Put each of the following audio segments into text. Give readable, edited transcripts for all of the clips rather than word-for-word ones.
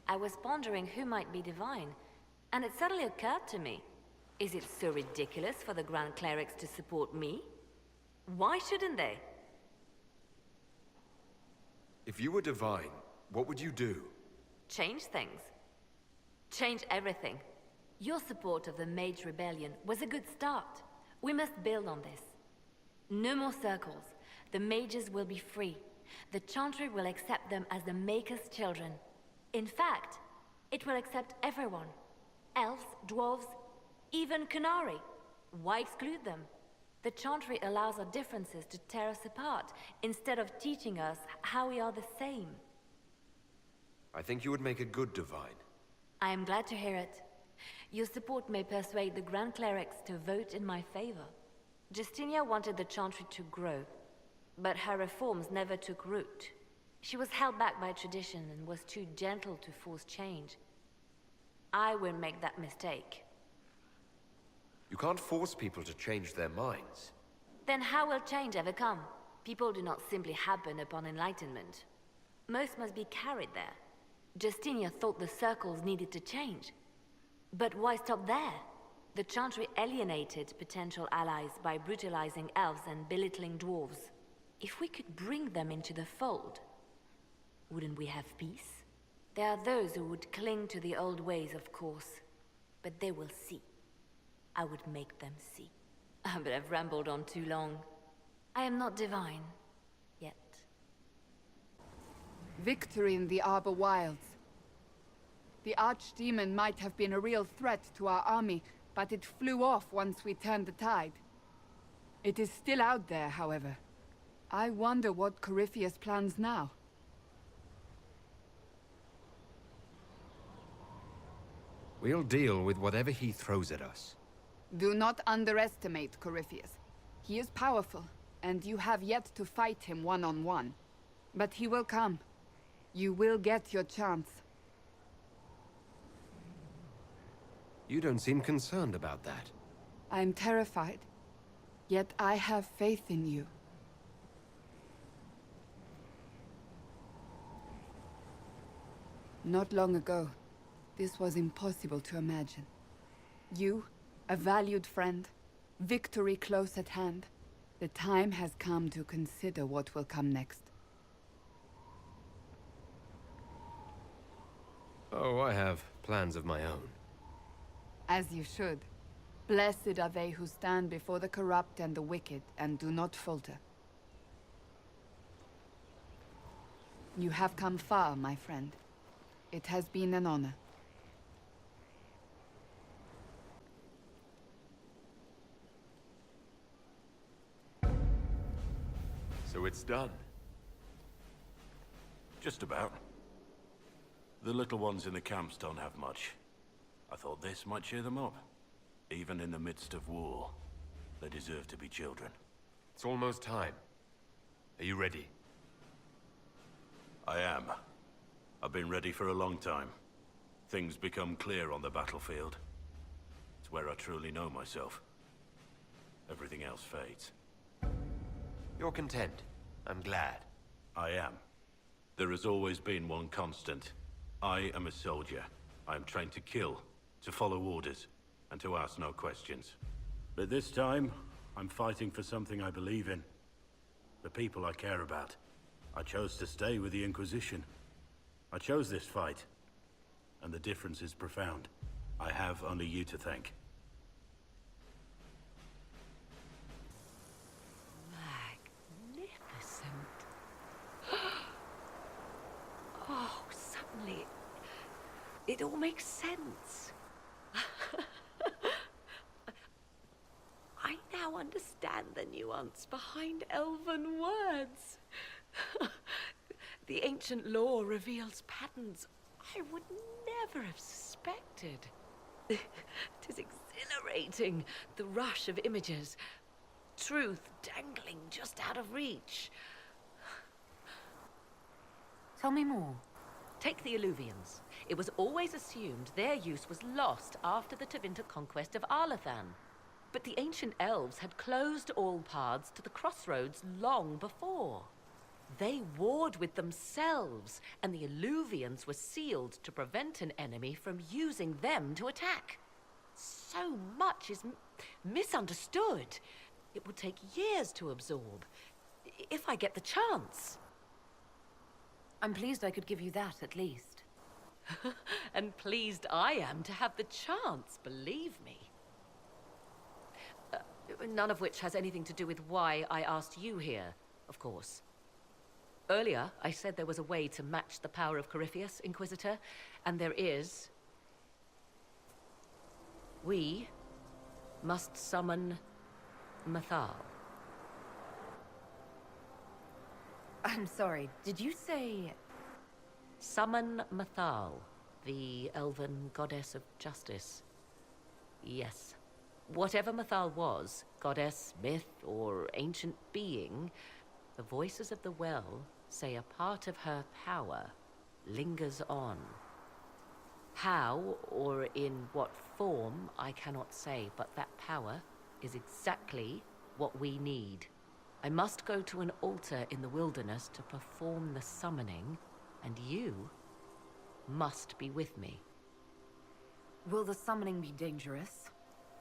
I was pondering who might be divine, and it suddenly occurred to me. Is it so ridiculous for the Grand Clerics to support me? Why shouldn't they? If you were divine, what would you do? Change things. Change everything. Your support of the Mage Rebellion was a good start. We must build on this. No more circles. The mages will be free. The Chantry will accept them as the Maker's children. In fact, it will accept everyone. Elves, dwarves, even Canary. Why exclude them? The Chantry allows our differences to tear us apart, instead of teaching us how we are the same. I think you would make a good divine. I am glad to hear it. Your support may persuade the Grand Clerics to vote in my favor. Justinia wanted the Chantry to grow, but her reforms never took root. She was held back by tradition and was too gentle to force change. I won't make that mistake. You can't force people to change their minds. Then how will change ever come? People do not simply happen upon enlightenment. Most must be carried there. Justinia thought the circles needed to change. But why stop there? The Chantry alienated potential allies by brutalizing elves and belittling dwarves. If we could bring them into the fold, wouldn't we have peace? There are those who would cling to the old ways, of course. But they will see. I would make them see. But I've rambled on too long. I am not divine. Yet. Victory in the Arbor Wilds. The Archdemon might have been a real threat to our army, but it flew off once we turned the tide. It is still out there, however. I wonder what Corypheus plans now. We'll deal with whatever he throws at us. Do not underestimate Corypheus. He is powerful, and you have yet to fight him one-on-one. But he will come. You will get your chance. You don't seem concerned about that. I'm terrified. Yet I have faith in you. Not long ago, this was impossible to imagine. You, a valued friend, victory close at hand. The time has come to consider what will come next. Oh, I have plans of my own. As you should. Blessed are they who stand before the corrupt and the wicked, and do not falter. You have come far, my friend. It has been an honor. So it's done. Just about. The little ones in the camps don't have much. I thought this might cheer them up. Even in the midst of war, they deserve to be children. It's almost time. Are you ready? I am. I've been ready for a long time. Things become clear on the battlefield. It's where I truly know myself. Everything else fades. You're content. I'm glad. I am. There has always been one constant. I am a soldier. I am trained to kill, to follow orders, and to ask no questions. But this time, I'm fighting for something I believe in. The people I care about. I chose to stay with the Inquisition. I chose this fight. And the difference is profound. I have only you to thank. Magnificent. Oh, suddenly, it all makes sense. I now understand the nuance behind elven words. The ancient lore reveals patterns I would never have suspected. It is exhilarating, the rush of images. Truth dangling just out of reach. Tell me more. Take the Alluvians. It was always assumed their use was lost after the Tevinter conquest of Arlathan. But the ancient elves had closed all paths to the crossroads long before. They warred with themselves, and the Illuvians were sealed to prevent an enemy from using them to attack. So much is misunderstood. It would take years to absorb, if I get the chance. I'm pleased I could give you that, at least. And pleased I am to have the chance, believe me. None of which has anything to do with why I asked you here, of course. Earlier, I said there was a way to match the power of Corypheus, Inquisitor, and there is. We must summon Mathal. I'm sorry, did you say... Summon Mathal, the elven goddess of justice. Yes. Whatever Mathal was, goddess, myth, or ancient being, the voices of the well say a part of her power lingers on. How, or in what form, I cannot say, but that power is exactly what we need. I must go to an altar in the wilderness to perform the summoning, and you must be with me. Will the summoning be dangerous?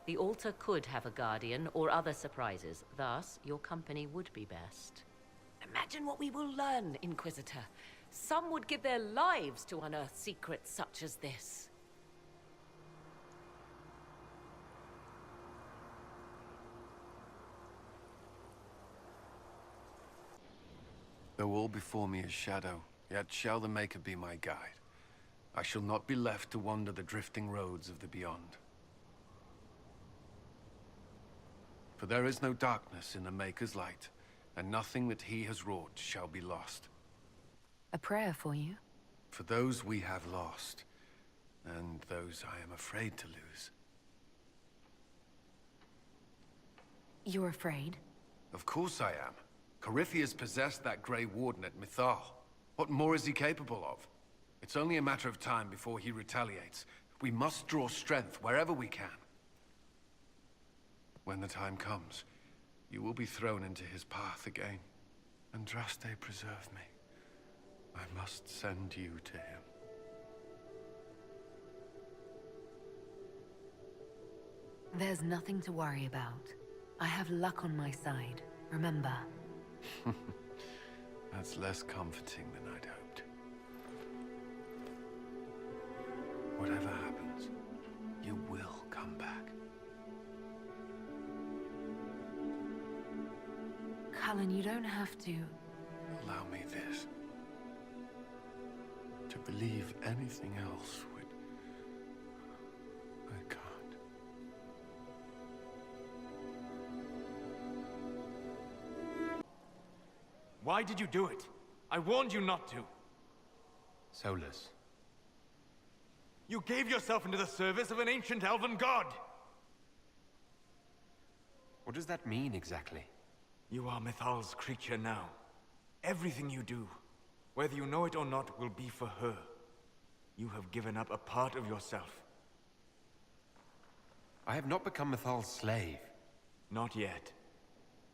The altar could have a guardian or other surprises, thus your company would be best. Imagine what we will learn, Inquisitor. Some would give their lives to unearth secrets such as this. Though all before me is shadow, yet shall the Maker be my guide. I shall not be left to wander the drifting roads of the beyond. For there is no darkness in the Maker's light, and nothing that he has wrought shall be lost. A prayer for you? For those we have lost, and those I am afraid to lose. You're afraid? Of course I am. Corypheus possessed that Grey Warden at Mythal. What more is he capable of? It's only a matter of time before he retaliates. We must draw strength wherever we can. When the time comes, you will be thrown into his path again. Andraste, preserve me. I must send you to him. There's nothing to worry about. I have luck on my side, remember. That's less comforting than I'd hoped. Whatever happens, you will come back. Cullen, you don't have to... Allow me this. To believe anything else would... I can't. Why did you do it? I warned you not to. Solus. You gave yourself into the service of an ancient elven god! What does that mean exactly? You are Mythal's creature now. Everything you do, whether you know it or not, will be for her. You have given up a part of yourself. I have not become Mythal's slave. Not yet.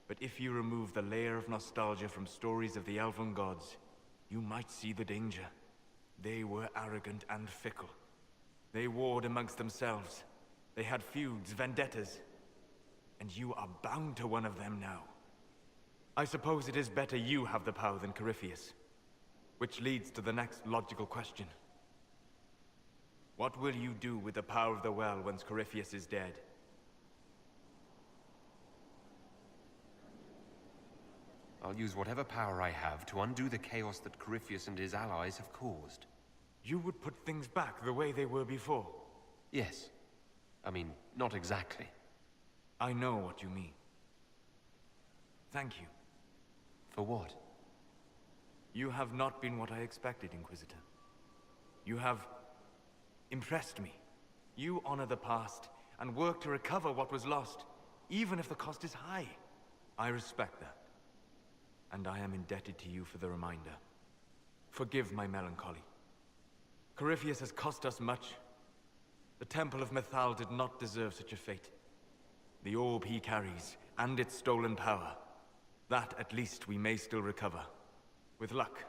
But if you remove the layer of nostalgia from stories of the elven gods, you might see the danger. They were arrogant and fickle. They warred amongst themselves. They had feuds, vendettas. And you are bound to one of them now. I suppose it is better you have the power than Corypheus. Which leads to the next logical question. What will you do with the power of the well once Corypheus is dead? I'll use whatever power I have to undo the chaos that Corypheus and his allies have caused. You would put things back the way they were before? Yes. I mean, not exactly. I know what you mean. Thank you. For what? You have not been what I expected, Inquisitor. You have impressed me. You honor the past and work to recover what was lost, even if the cost is high. I respect that. And I am indebted to you for the reminder. Forgive my melancholy. Corypheus has cost us much. The Temple of Mythal did not deserve such a fate. The orb he carries, and its stolen power, that at least we may still recover. With luck,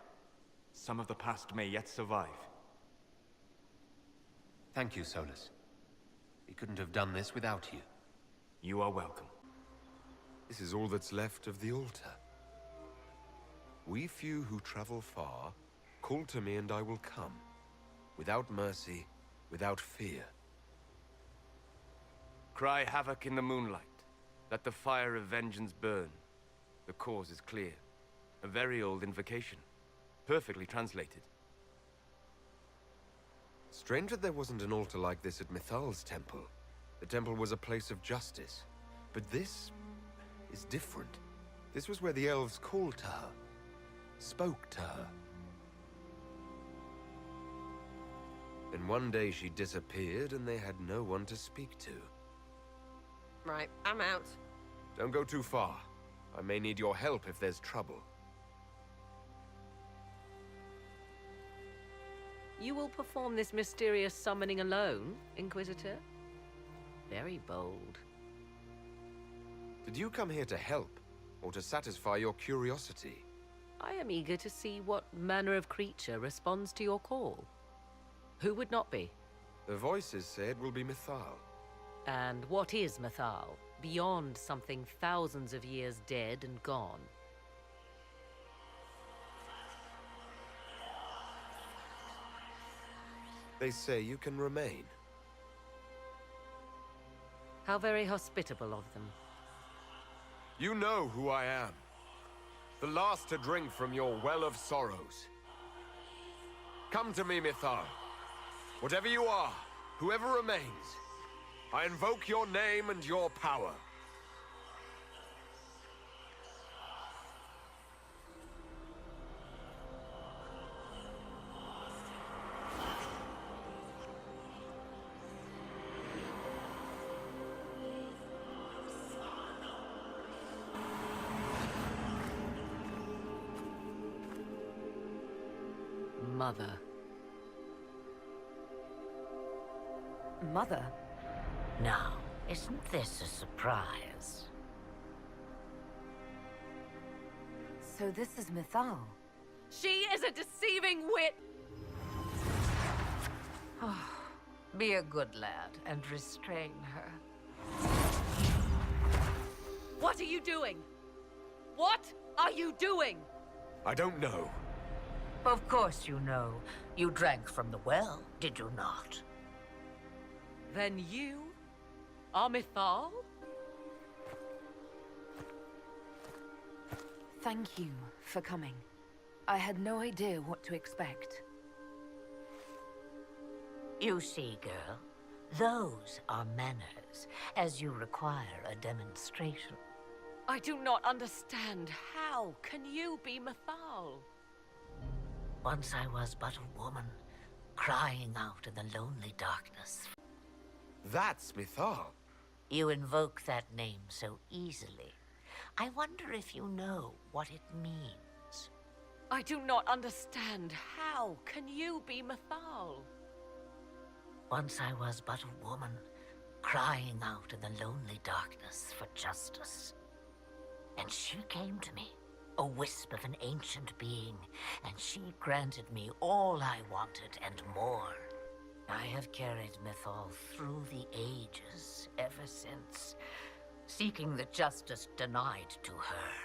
some of the past may yet survive. Thank you, Solus. We couldn't have done this without you. You are welcome. This is all that's left of the altar. We few who travel far, call to me and I will come. Without mercy, without fear. Cry havoc in the moonlight. Let the fire of vengeance burn. The cause is clear. A very old invocation. Perfectly translated. Strange that there wasn't an altar like this at Mithal's temple. The temple was a place of justice. But this is different. This was where the elves called to her. Spoke to her. Then one day she disappeared and they had no one to speak to. Right, I'm out. Don't go too far. I may need your help if there's trouble. You will perform this mysterious summoning alone, Inquisitor? Very bold. Did you come here to help, or to satisfy your curiosity? I am eager to see what manner of creature responds to your call. Who would not be? The voices say it will be Mithal. And what is Mithal, beyond something thousands of years dead and gone? They say you can remain. How very hospitable of them. You know who I am. The last to drink from your well of sorrows. Come to me, Mithal. Whatever you are, whoever remains, I invoke your name and your power. Mother. Mother? Now, isn't this a surprise? So this is Mithal. She is a deceiving wit! Be a good lad and restrain her. What are you doing? What are you doing? I don't know. Of course you know. You drank from the well, did you not? Then you are Mithal? Thank you for coming. I had no idea what to expect. You see, girl, those are manners, as you require a demonstration. I do not understand. How can you be Mithal? Once I was but a woman, crying out in the lonely darkness. That's Mithal. You invoke that name so easily. I wonder if you know what it means. I do not understand. How can you be Mithal? Once I was but a woman, crying out in the lonely darkness for justice. And she came to me, a wisp of an ancient being, and she granted me all I wanted and more. I have carried Mithal through the ages ever since, seeking the justice denied to her.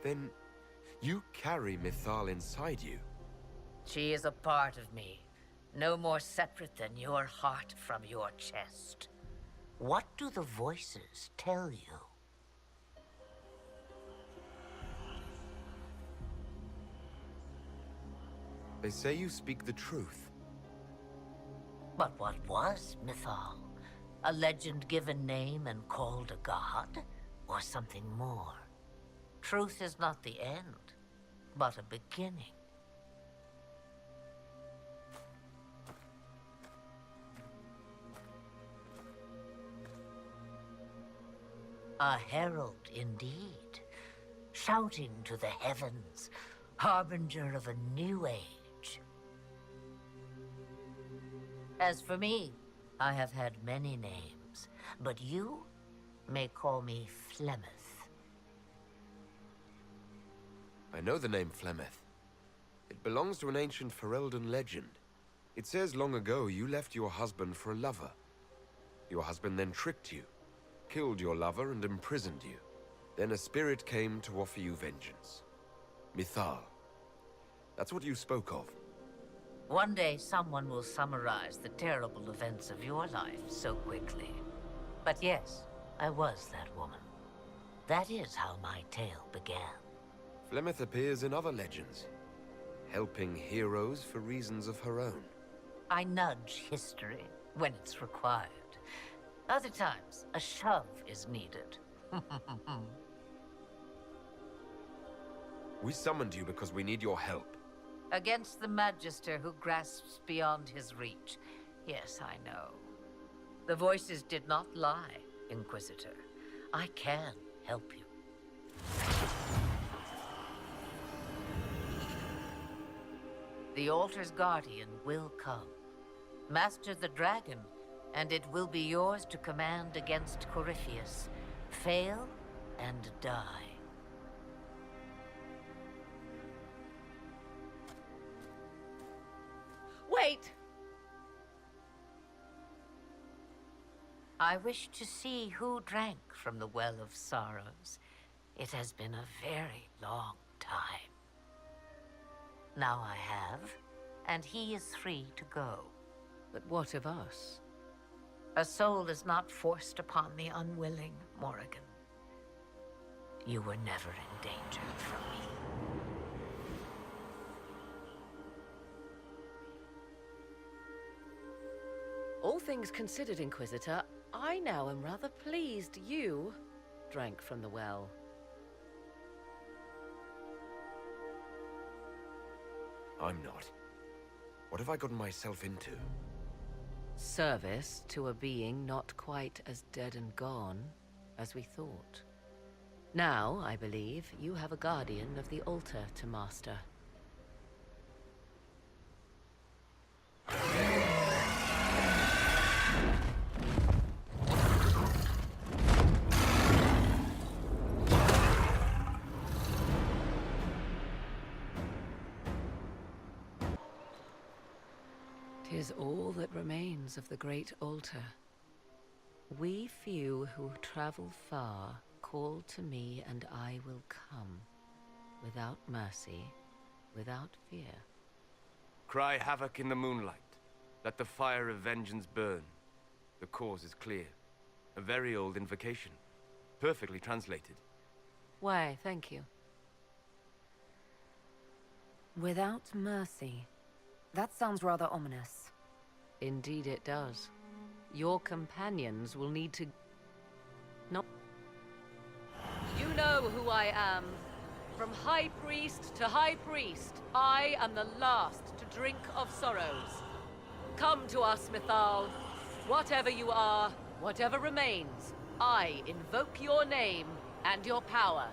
Then you carry Mithal inside you. She is a part of me, no more separate than your heart from your chest. What do the voices tell you? They say you speak the truth. But what was Mithal? A legend given name and called a god? Or something more? Truth is not the end, but a beginning. A herald indeed, shouting to the heavens, harbinger of a new age. As for me, I have had many names, but you may call me Flemeth. I know the name Flemeth. It belongs to an ancient Ferelden legend. It says long ago you left your husband for a lover. Your husband then tricked you, killed your lover and imprisoned you. Then a spirit came to offer you vengeance. Mithal. That's what you spoke of. One day someone will summarize the terrible events of your life so quickly. But yes, I was that woman. That is how my tale began. Flemeth appears in other legends, helping heroes for reasons of her own. I nudge history when it's required. Other times, a shove is needed. We summoned you because we need your help. Against the Magister who grasps beyond his reach. Yes, I know. The voices did not lie, Inquisitor. I can help you. The Altar's Guardian will come. Master the Dragon, and it will be yours to command against Corypheus. Fail and die. Wait! I wish to see who drank from the Well of Sorrows. It has been a very long time. Now I have, and he is free to go. But what of us? A soul is not forced upon the unwilling, Morrigan. You were never in danger from me. All things considered, Inquisitor, I now am rather pleased you drank from the well. I'm not. What have I gotten myself into? Service to a being not quite as dead and gone as we thought. Now, I believe, you have a guardian of the altar to master. Tis all that remains of the great altar. We few who travel far call to me and I will come, without mercy, without fear. Cry havoc in the moonlight. Let the fire of vengeance burn. The cause is clear. A very old invocation. Perfectly translated. Why, thank you. Without mercy. That sounds rather ominous. Indeed it does. Your companions will need to... No. You know who I am. From High Priest to High Priest, I am the last to drink of sorrows. Come to us, Mithal. Whatever you are, whatever remains, I invoke your name and your power.